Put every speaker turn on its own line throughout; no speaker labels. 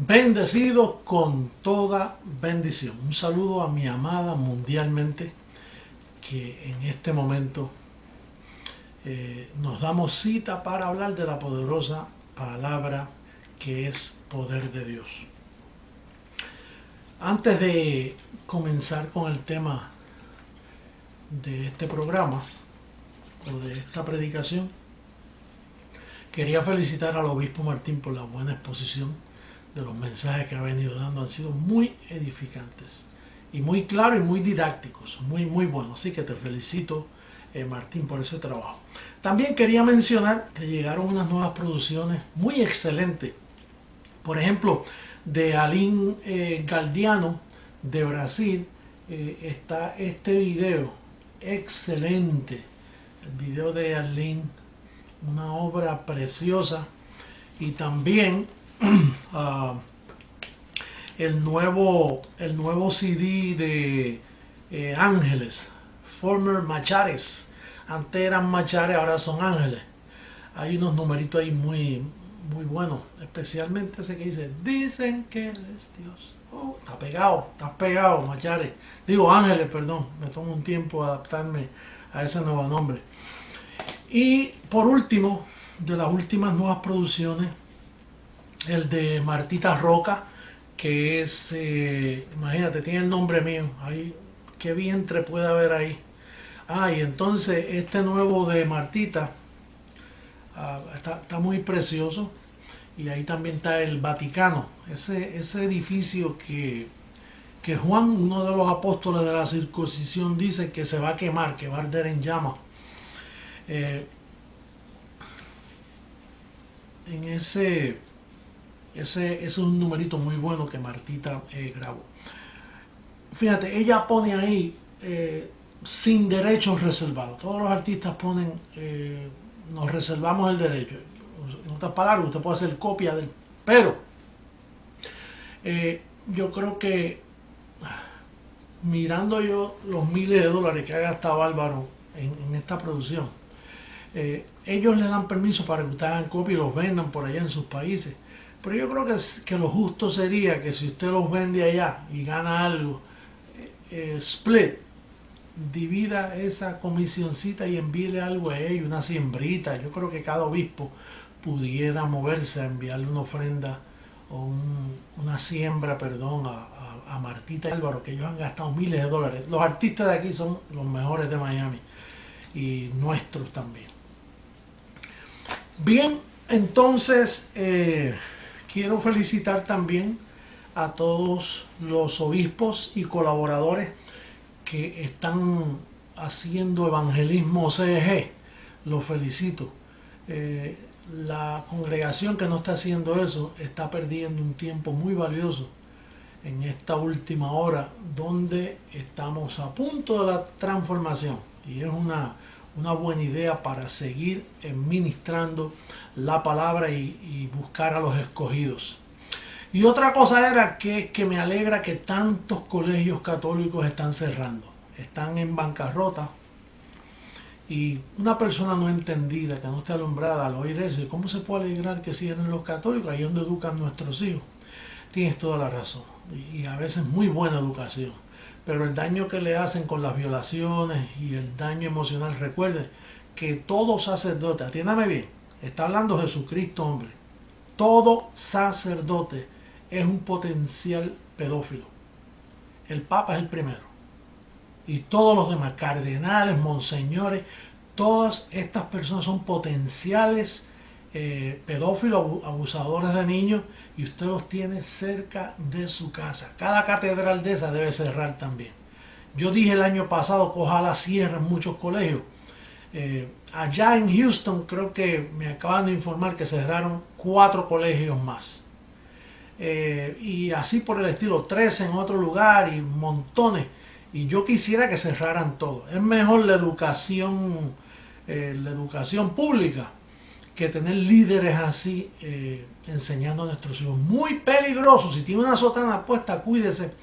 Bendecidos con toda bendición. Un saludo a mi amada mundialmente que en este momento nos damos cita para hablar de la poderosa palabra que es poder de Dios. Antes de comenzar con el tema de este programa o de esta predicación, quería felicitar al obispo Martín por la buena exposición de los mensajes que ha venido dando. Han sido muy edificantes y muy claros y muy didácticos, muy buenos. Así que te felicito, Martín, por ese trabajo. También quería mencionar que llegaron unas nuevas producciones muy excelentes. Por ejemplo, de Aline Galdiano de Brasil, está este video excelente, el video de Aline, una obra preciosa. Y también el nuevo CD de Ángeles, Former Machares. Antes eran Machares, ahora son Ángeles. Hay unos numeritos ahí muy buenos, especialmente ese que dice: dicen que Él es Dios. Oh, está pegado, Machares. Digo Ángeles, perdón, me tomo un tiempo adaptarme a ese nuevo nombre. Y por último, de las últimas nuevas producciones, el de Martita Roca, que es, imagínate, tiene el nombre mío, ahí, qué vientre puede haber ahí. Y entonces este nuevo de Martita está muy precioso. Y ahí también está el Vaticano, ese edificio que Juan, uno de los apóstoles de la circuncisión, dice que se va a quemar, que va a arder en llamas. En ese es un numerito muy bueno que Martita grabó. Fíjate, ella pone ahí sin derechos reservados. Todos los artistas ponen nos reservamos el derecho. En otras palabras, usted puede hacer copia del... Pero yo creo que mirando yo los miles de dólares que ha gastado Álvaro en esta producción, ellos le dan permiso para que usted hagan copia y los vendan por allá en sus países. Pero yo creo que lo justo sería que si usted los vende allá y gana algo, split, divida esa comisioncita y envíele algo a ellos, una siembrita. Yo creo que cada obispo pudiera moverse a enviarle una ofrenda o una siembra, perdón, a Martita y Álvaro, que ellos han gastado miles de dólares. Los artistas de aquí son los mejores de Miami y nuestros también. Bien, entonces quiero felicitar también a todos los obispos y colaboradores que están haciendo evangelismo CEG. Los felicito. La congregación que no está haciendo eso está perdiendo un tiempo muy valioso en esta última hora, donde estamos a punto de la transformación, y es una buena idea para seguir ministrando la palabra y buscar a los escogidos. Y otra cosa era que me alegra que tantos colegios católicos están cerrando, están en bancarrota. Y una persona no entendida, que no esté alumbrada, al oír eso, ¿cómo se puede alegrar que cierren los católicos? Ahí es donde educan nuestros hijos. Tienes toda la razón, y a veces muy buena educación, pero el daño que le hacen con las violaciones y el daño emocional. Recuerde que todo sacerdote, atiéndame bien, está hablando Jesucristo, hombre, todo sacerdote es un potencial pedófilo. El Papa es el primero, y todos los demás, cardenales, monseñores, todas estas personas son potenciales pedófilos, abusadores de niños, y usted los tiene cerca de su casa. Cada catedral de esa debe cerrar también. Yo dije el año pasado que ojalá cierren muchos colegios. Allá en Houston creo que me acaban de informar que cerraron 4 colegios más. Y así por el estilo, 13 en otro lugar y montones. Y yo quisiera que cerraran todo. Es mejor la educación pública que tener líderes así enseñando a nuestros hijos. Muy peligroso. Si tiene una sotana puesta, cuídese,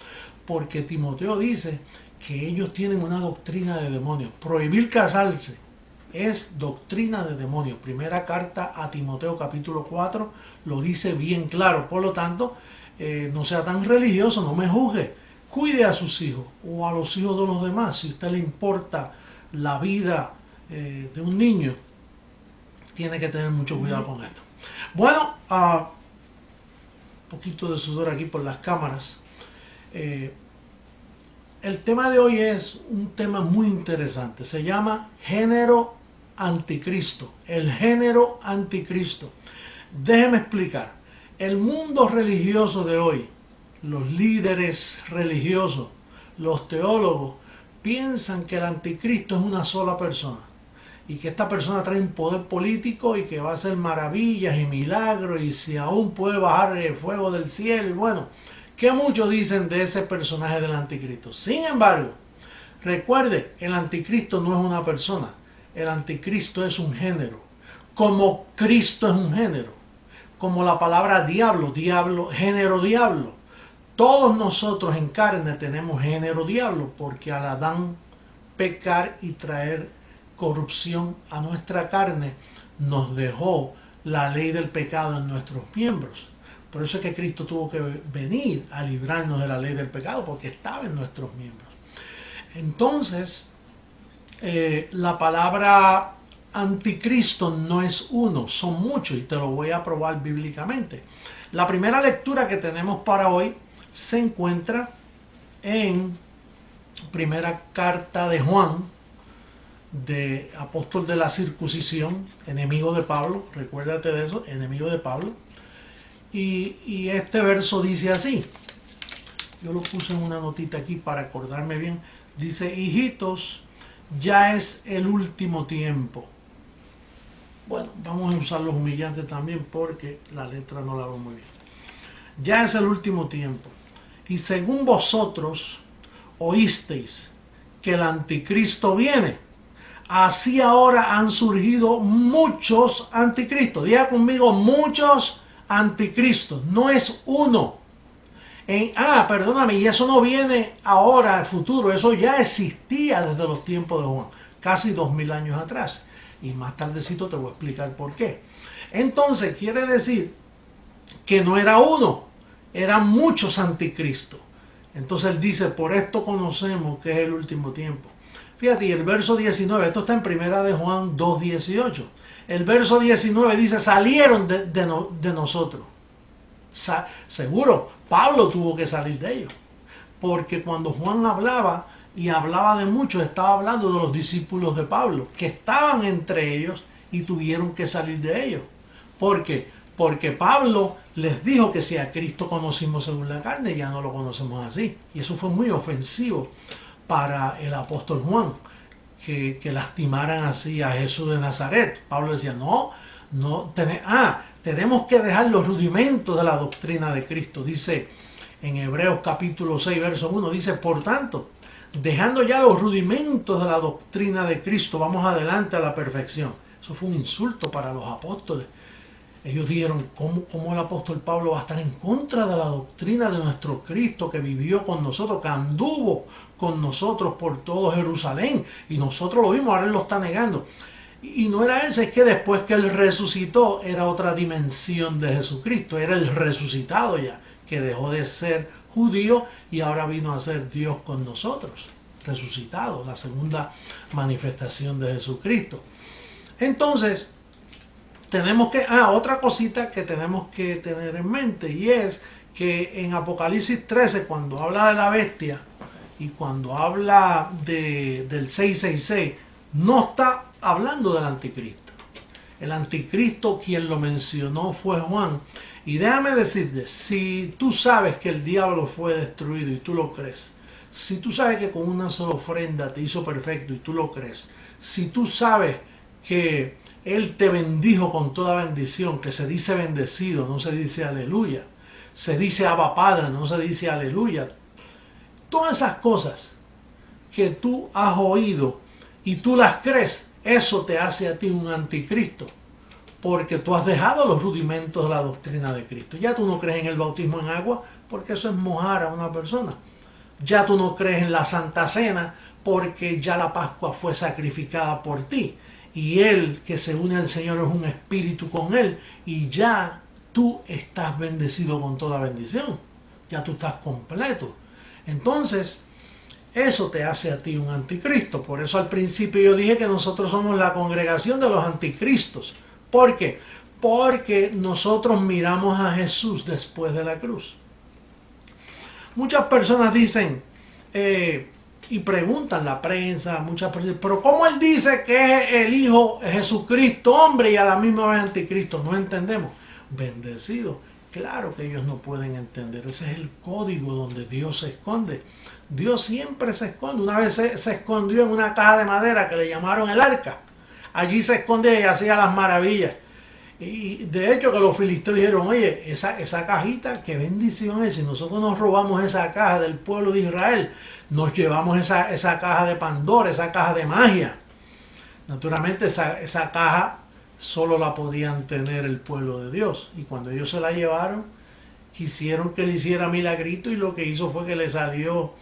porque Timoteo dice que ellos tienen una doctrina de demonios. Prohibir casarse es doctrina de demonios. Primera carta a Timoteo capítulo 4 lo dice bien claro. Por lo tanto, no sea tan religioso, no me juzgue. Cuide a sus hijos o a los hijos de los demás. Si a usted le importa la vida de un niño, tiene que tener mucho cuidado con esto. Bueno, un poquito de sudor aquí por las cámaras. El tema de hoy es un tema muy interesante. Se llama género anticristo. El género anticristo. Déjeme explicar. El mundo religioso de hoy, los líderes religiosos, los teólogos, piensan que el anticristo es una sola persona y que esta persona trae un poder político y que va a hacer maravillas y milagros y si aún puede bajar el fuego del cielo. Y bueno, que muchos dicen de ese personaje del anticristo. Sin embargo, recuerde, el anticristo no es una persona, el anticristo es un género, como Cristo es un género, como la palabra diablo, género diablo. Todos nosotros en carne tenemos género diablo, porque al Adán pecar y traer corrupción a nuestra carne, nos dejó la ley del pecado en nuestros miembros. Por eso es que Cristo tuvo que venir a librarnos de la ley del pecado, porque estaba en nuestros miembros. Entonces, la palabra anticristo no es uno, son muchos, y te lo voy a probar bíblicamente. La primera lectura que tenemos para hoy se encuentra en primera carta de Juan, de apóstol de la circuncisión, enemigo de Pablo, recuérdate de eso, enemigo de Pablo. Y este verso dice así, yo lo puse en una notita aquí para acordarme bien, dice: hijitos, ya es el último tiempo. Bueno, vamos a usar los humillantes también porque la letra no la veo muy bien. Ya es el último tiempo. Y según vosotros oísteis que el anticristo viene, así ahora han surgido muchos anticristos. Diga conmigo, muchos anticristos. No es uno. Perdóname, y eso no viene ahora al futuro. Eso ya existía desde los tiempos de Juan, casi 2000 años atrás. Y más tardecito te voy a explicar por qué. Entonces quiere decir que no era uno, eran muchos anticristos. Entonces él dice, por esto conocemos que es el último tiempo. Fíjate, y el verso 19, esto está en primera de Juan 2:18. El verso 19 dice, salieron de nosotros. Seguro, Pablo tuvo que salir de ellos. Porque cuando Juan hablaba, y hablaba de muchos, estaba hablando de los discípulos de Pablo, que estaban entre ellos y tuvieron que salir de ellos. ¿Por qué? Porque Pablo les dijo que si a Cristo conocimos según la carne, ya no lo conocemos así. Y eso fue muy ofensivo para el apóstol Juan, que lastimaran así a Jesús de Nazaret. Pablo decía, tenemos que dejar los rudimentos de la doctrina de Cristo. Dice en Hebreos capítulo 6, verso 1, dice, por tanto, dejando ya los rudimentos de la doctrina de Cristo, vamos adelante a la perfección. Eso fue un insulto para los apóstoles. Ellos dijeron, ¿cómo el apóstol Pablo va a estar en contra de la doctrina de nuestro Cristo que vivió con nosotros, que anduvo con nosotros por todo Jerusalén? Y nosotros lo vimos, ahora él lo está negando. Y no era eso, es que después que él resucitó, era otra dimensión de Jesucristo, era el resucitado ya, que dejó de ser judío y ahora vino a ser Dios con nosotros, resucitado, la segunda manifestación de Jesucristo. Entonces, tenemos que, otra cosita que tenemos que tener en mente, y es que en Apocalipsis 13, cuando habla de la bestia y cuando habla del 666, no está hablando del anticristo. El anticristo, quien lo mencionó fue Juan. Y déjame decirte, si tú sabes que el diablo fue destruido y tú lo crees, si tú sabes que con una sola ofrenda te hizo perfecto y tú lo crees, si tú sabes que él te bendijo con toda bendición, que se dice bendecido, no se dice aleluya, se dice Abba Padre, no se dice aleluya, todas esas cosas que tú has oído y tú las crees, eso te hace a ti un anticristo, porque tú has dejado los rudimentos de la doctrina de Cristo. Ya tú no crees en el bautismo en agua, porque eso es mojar a una persona. Ya tú no crees en la Santa Cena, porque ya la Pascua fue sacrificada por ti. Y él que se une al Señor es un espíritu con él. Y ya tú estás bendecido con toda bendición. Ya tú estás completo. Entonces, eso te hace a ti un anticristo. Por eso al principio yo dije que nosotros somos la congregación de los anticristos. ¿Por qué? Porque nosotros miramos a Jesús después de la cruz. Muchas personas dicen y preguntan la prensa, muchas personas, pero ¿cómo él dice que es el Hijo de Jesucristo, hombre, y a la misma vez anticristo? No entendemos. Bendecido. Claro que ellos no pueden entender. Ese es el código donde Dios se esconde. Dios siempre se esconde. Una vez se escondió en una caja de madera que le llamaron el arca. Allí se escondía y hacía las maravillas. Y de hecho que los filisteos dijeron, oye, esa cajita, qué bendición es. Si nosotros nos robamos esa caja del pueblo de Israel, nos llevamos esa caja de Pandora, esa caja de magia. Naturalmente esa caja solo la podían tener el pueblo de Dios. Y cuando ellos se la llevaron, quisieron que le hiciera milagrito y lo que hizo fue que le salió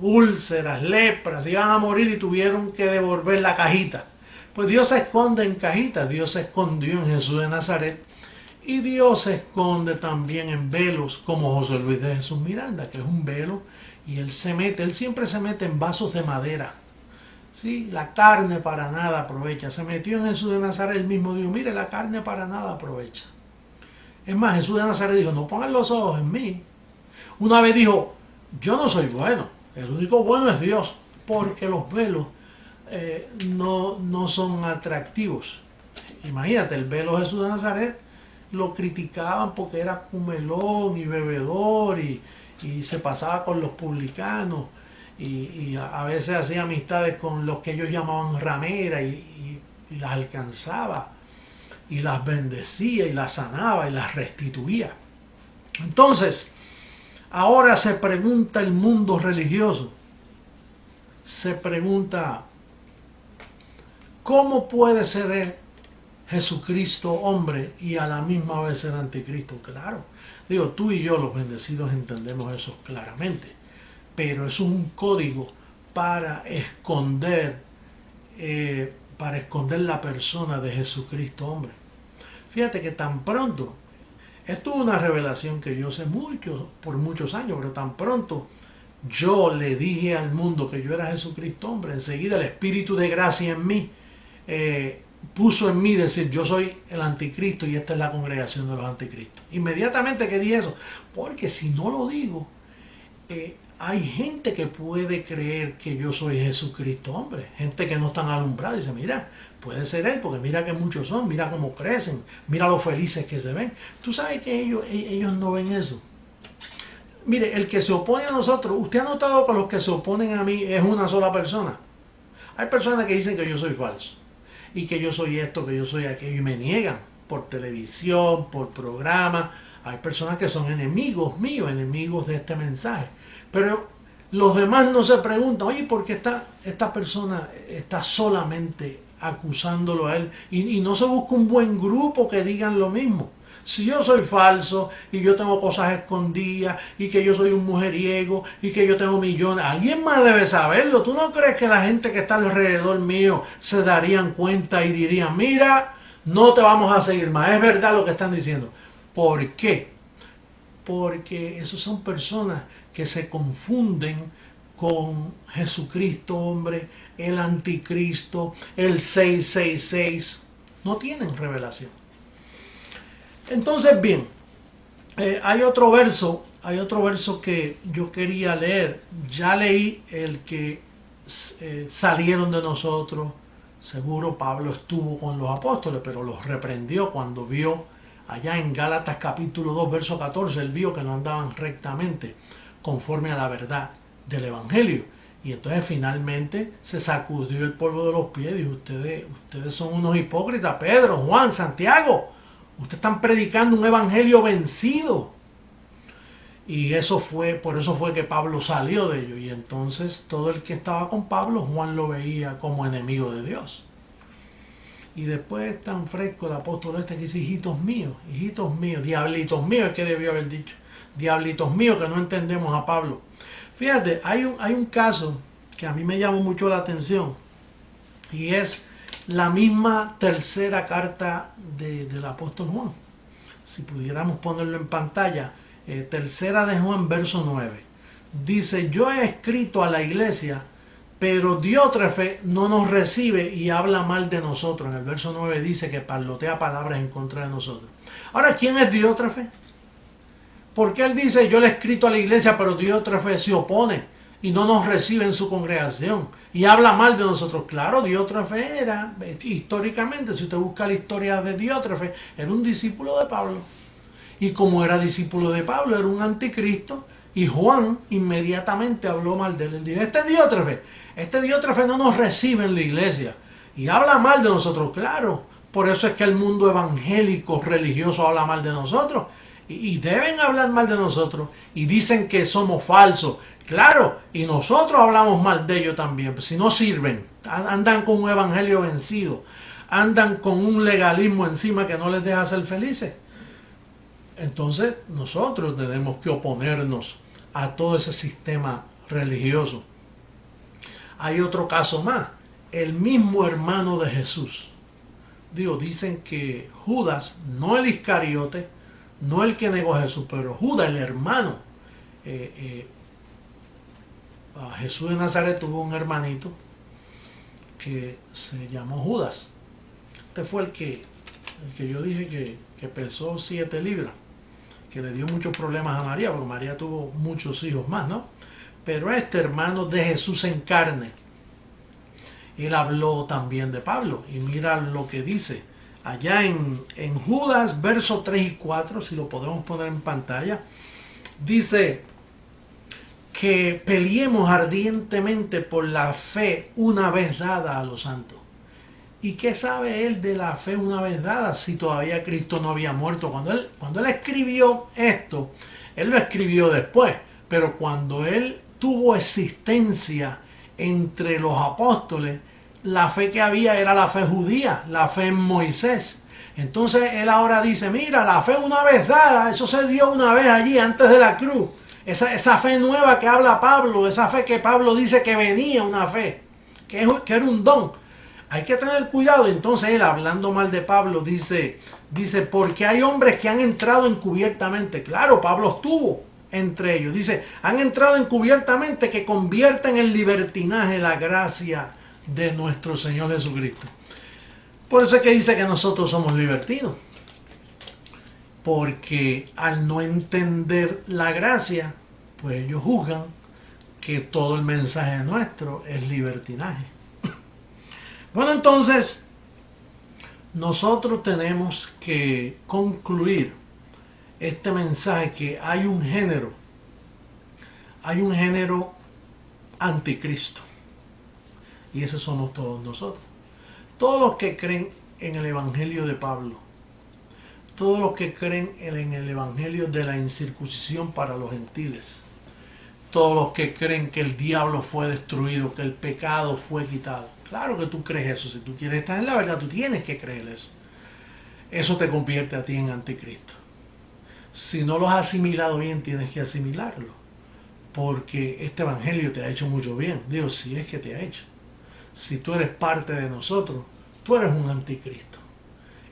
úlceras, lepras, iban a morir y tuvieron que devolver la cajita. Pues Dios se esconde en cajitas. Dios se escondió en Jesús de Nazaret y Dios se esconde también en velos, como José Luis de Jesús Miranda, que es un velo, y él siempre se mete en vasos de madera. Sí, la carne para nada aprovecha. Se metió en Jesús de Nazaret, el mismo dijo, mire, la carne para nada aprovecha. Es más, Jesús de Nazaret dijo, no pongan los ojos en mí. Una vez dijo, yo no soy bueno, el único bueno es Dios, porque los velos no son atractivos. Imagínate, el velo Jesús de Nazaret lo criticaban porque era comelón y bebedor y se pasaba con los publicanos y a veces hacía amistades con los que ellos llamaban rameras y las alcanzaba y las bendecía y las sanaba y las restituía. Entonces, ahora se pregunta el mundo religioso, se pregunta, ¿cómo puede ser Jesucristo hombre y a la misma vez ser anticristo? Claro, digo, tú y yo los bendecidos entendemos eso claramente, pero es un código para esconder la persona de Jesucristo hombre. Fíjate que tan pronto, esto es una revelación que yo sé por muchos años, pero tan pronto yo le dije al mundo que yo era Jesucristo hombre, enseguida el Espíritu de gracia en mí puso en mí decir, yo soy el anticristo y esta es la congregación de los anticristos. Inmediatamente que dije eso, porque si no lo digo, hay gente que puede creer que yo soy Jesucristo hombre, gente que no están alumbrados y dice, mira, puede ser él, porque mira que muchos son, mira cómo crecen, mira lo felices que se ven. Tú sabes que ellos no ven eso. Mire, el que se opone a nosotros, usted ha notado que los que se oponen a mí es una sola persona. Hay personas que dicen que yo soy falso y que yo soy esto, que yo soy aquello y me niegan por televisión, por programa. Hay personas que son enemigos míos, enemigos de este mensaje. Pero los demás no se preguntan, oye, ¿por qué esta persona está solamente acusándolo a él? Y no se busca un buen grupo que digan lo mismo. Si yo soy falso y yo tengo cosas escondidas y que yo soy un mujeriego y que yo tengo millones, alguien más debe saberlo. ¿Tú no crees que la gente que está alrededor mío se darían cuenta y dirían, mira, no te vamos a seguir más? Es verdad lo que están diciendo. ¿Por qué? Porque esos son personas que se confunden con Jesucristo hombre, el anticristo, el 666. No tienen revelación. Entonces, bien, hay otro verso que yo quería leer. Ya leí el que salieron de nosotros. Seguro Pablo estuvo con los apóstoles, pero los reprendió cuando vio allá en Gálatas capítulo 2, verso 14, él vio que no andaban rectamente conforme a la verdad del Evangelio. Y entonces finalmente se sacudió el polvo de los pies y dijo, ustedes son unos hipócritas, Pedro, Juan, Santiago. Ustedes están predicando un evangelio vencido. Y por eso fue que Pablo salió de ellos. Y entonces todo el que estaba con Pablo, Juan lo veía como enemigo de Dios. Y después tan fresco el apóstol que dice, hijitos míos, diablitos míos, es que debió haber dicho. Diablitos míos que no entendemos a Pablo. Fíjate, hay un caso que a mí me llamó mucho la atención. Y es la misma tercera carta del apóstol Juan. si pudiéramos ponerlo en pantalla, tercera de Juan, verso 9. Dice, yo he escrito a la iglesia, pero Diótrefe no nos recibe y habla mal de nosotros. En el verso 9 dice que parlotea palabras en contra de nosotros. Ahora, ¿quién es Diótrefe? Porque él dice, yo le he escrito a la iglesia, pero Diótrefe se opone y no nos recibe en su congregación y habla mal de nosotros? Claro, Diótrefe era, históricamente, si usted busca la historia de Diótrefe, era un discípulo de Pablo. Y como era discípulo de Pablo, era un anticristo. Y Juan inmediatamente habló mal de él. Él dijo, este Diótrefe no nos recibe en la iglesia y habla mal de nosotros. Claro, por eso es que el mundo evangélico religioso habla mal de nosotros. Y deben hablar mal de nosotros. Y dicen que somos falsos. Claro, y nosotros hablamos mal de ellos también. Si no sirven, andan con un evangelio vencido. Andan con un legalismo encima que no les deja ser felices. Entonces nosotros tenemos que oponernos a todo ese sistema religioso. Hay otro caso más. El mismo hermano de Jesús. Dicen que Judas, no el Iscariote, no el que negó a Jesús, pero Judas, el hermano. Jesús de Nazaret tuvo un hermanito que se llamó Judas. Este fue el que yo dije que pesó 7 libras. Que le dio muchos problemas a María, porque María tuvo muchos hijos más, ¿no? Pero este hermano de Jesús en carne, él habló también de Pablo. Y mira lo que dice allá en Judas, versos 3 y 4, si lo podemos poner en pantalla. Dice que peleemos ardientemente por la fe una vez dada a los santos. ¿Y qué sabe él de la fe una vez dada si todavía Cristo no había muerto? Cuando él escribió esto, él lo escribió después, pero cuando él tuvo existencia entre los apóstoles, la fe que había era la fe judía, la fe en Moisés. Entonces él ahora dice, mira, la fe una vez dada, eso se dio una vez allí antes de la cruz. Esa fe nueva que habla Pablo, esa fe que Pablo dice que venía, una fe, que era un don. Hay que tener cuidado. Entonces él, hablando mal de Pablo, dice, porque hay hombres que han entrado encubiertamente. Claro, Pablo estuvo entre ellos. Dice, han entrado encubiertamente que convierten en libertinaje la gracia de nuestro Señor Jesucristo. Por eso es que dice que nosotros somos libertinos. Porque al no entender la gracia, pues ellos juzgan que todo el mensaje nuestro es libertinaje. Bueno, entonces, nosotros tenemos que concluir este mensaje que hay un género anticristo. Y ese somos todos nosotros. Todos los que creen en el evangelio de Pablo, todos los que creen en el evangelio de la incircuncisión para los gentiles, todos los que creen que el diablo fue destruido, que el pecado fue quitado. Claro que tú crees eso. Si tú quieres estar en la verdad, tú tienes que creer eso. Eso te convierte a ti en anticristo. Si no lo has asimilado bien, tienes que asimilarlo. Porque este evangelio te ha hecho mucho bien. Digo, si es que te ha hecho. Si tú eres parte de nosotros, tú eres un anticristo.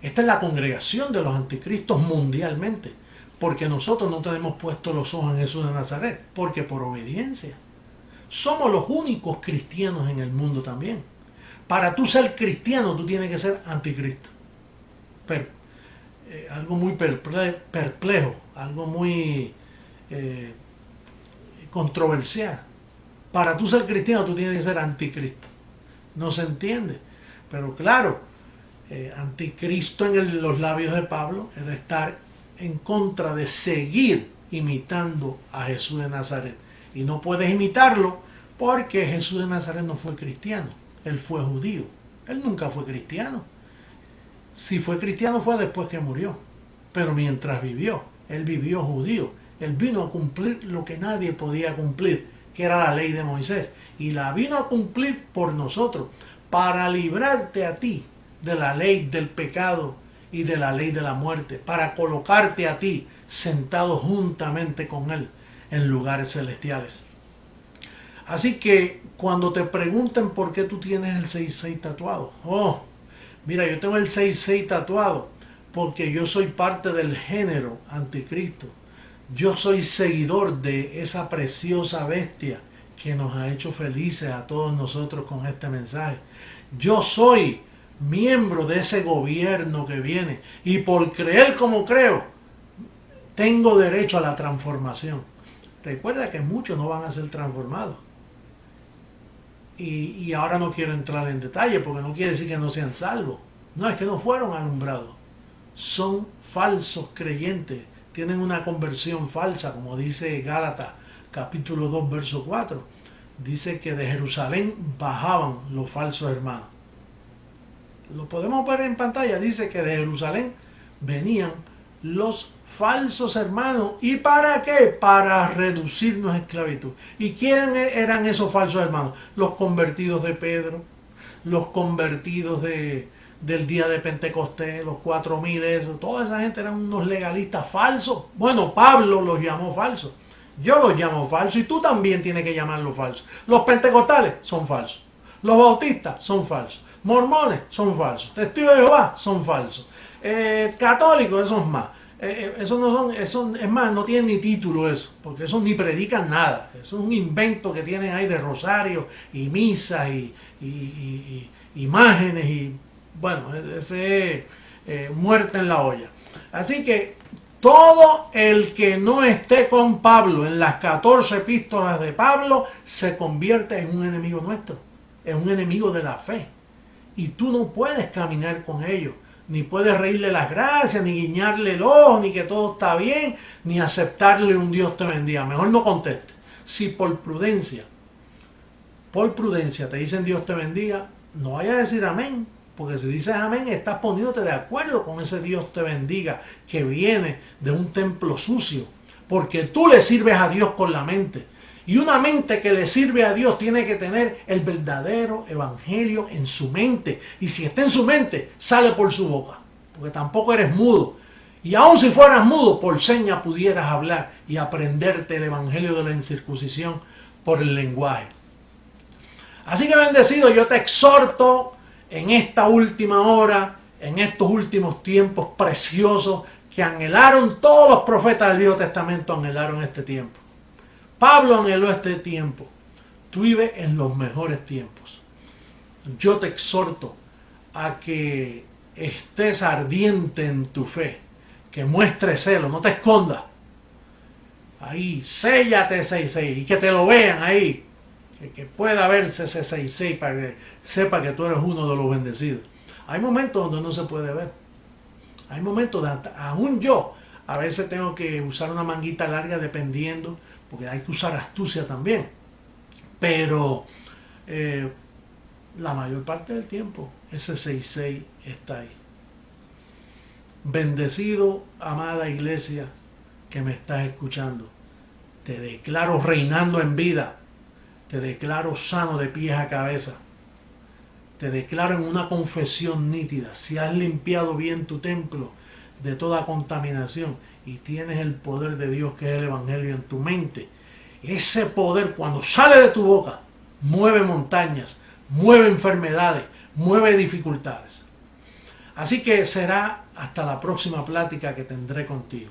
Esta es la congregación de los anticristos mundialmente. Porque nosotros no tenemos puesto los ojos en Jesús de Nazaret. Porque por obediencia. Somos los únicos cristianos en el mundo también. Para tú ser cristiano, tú tienes que ser anticristo. Algo muy perplejo, algo muy controversial. Para tú ser cristiano, tú tienes que ser anticristo. No se entiende. Pero claro, anticristo en los labios de Pablo es de estar en contra de seguir imitando a Jesús de Nazaret. Y no puedes imitarlo porque Jesús de Nazaret no fue cristiano. Él fue judío. Él nunca fue cristiano. Si fue cristiano fue después que murió. Pero mientras vivió, él vivió judío. Él vino a cumplir lo que nadie podía cumplir, que era la ley de Moisés. Y la vino a cumplir por nosotros, para librarte a ti de la ley del pecado y de la ley de la muerte, para colocarte a ti sentado juntamente con él en lugares celestiales. Así que cuando te pregunten por qué tú tienes el 666 tatuado, mira, yo tengo el 66 tatuado porque yo soy parte del género anticristo. Yo soy seguidor de esa preciosa bestia que nos ha hecho felices a todos nosotros con este mensaje. Yo soy miembro de ese gobierno que viene y por creer como creo, tengo derecho a la transformación. Recuerda que muchos no van a ser transformados. Y ahora no quiero entrar en detalle porque no quiere decir que no sean salvos. No, es que no fueron alumbrados. Son falsos creyentes. Tienen una conversión falsa, como dice Gálatas capítulo 2, verso 4. Dice que de Jerusalén bajaban los falsos hermanos. Lo podemos ver en pantalla. Dice que de Jerusalén venían los falsos hermanos. ¿Y para qué? Para reducirnos a esclavitud. ¿Y quiénes eran esos falsos hermanos? Los convertidos de Pedro, los convertidos del día de Pentecostés, los 4000, eso. Toda esa gente eran unos legalistas falsos. Bueno, Pablo los llamó falsos. Yo los llamo falsos y tú también tienes que llamarlos falsos. Los pentecostales son falsos. Los bautistas son falsos. Mormones son falsos. Testigos de Jehová son falsos. Católicos, esos más. Esos no son, es más, no tienen ni título eso, porque esos ni predican nada. Eso es un invento que tienen ahí de rosario y misa y imágenes y bueno, ese muerte en la olla. Así que todo el que no esté con Pablo en las 14 epístolas de Pablo se convierte en un enemigo nuestro, en un enemigo de la fe. Y tú no puedes caminar con ellos, ni puedes reírle las gracias, ni guiñarle el ojo, ni que todo está bien, ni aceptarle un Dios te bendiga. Mejor no conteste. Si por prudencia te dicen Dios te bendiga, no vayas a decir amén, porque si dices amén estás poniéndote de acuerdo con ese Dios te bendiga que viene de un templo sucio, porque tú le sirves a Dios con la mente. Y una mente que le sirve a Dios tiene que tener el verdadero evangelio en su mente. Y si está en su mente, sale por su boca. Porque tampoco eres mudo. Y aun si fueras mudo, por seña pudieras hablar y aprenderte el evangelio de la incircuncisión por el lenguaje. Así que bendecido, yo te exhorto en esta última hora, en estos últimos tiempos preciosos que anhelaron todos los profetas del Viejo Testamento, anhelaron este tiempo. Pablo anheló este tiempo. Tú vives en los mejores tiempos. Yo te exhorto a que estés ardiente en tu fe, que muestres celo, no te escondas. Ahí, séllate 6:6 y que te lo vean ahí, que pueda verse ese 6:6 para que sepa que tú eres uno de los bendecidos. Hay momentos donde no se puede ver. Hay momentos donde aún yo a veces tengo que usar una manguita larga dependiendo, porque hay que usar astucia también. Pero la mayor parte del tiempo ese 6:6 está ahí. Bendecido, amada iglesia que me estás escuchando. Te declaro reinando en vida. Te declaro sano de pies a cabeza. Te declaro en una confesión nítida. Si has limpiado bien tu templo de toda contaminación y tienes el poder de Dios que es el evangelio en tu mente, ese poder cuando sale de tu boca mueve montañas, mueve enfermedades, mueve dificultades. Así que será hasta la próxima plática que tendré contigo.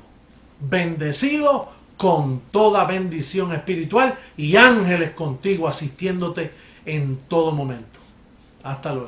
Bendecido con toda bendición espiritual y ángeles contigo asistiéndote en todo momento. Hasta luego.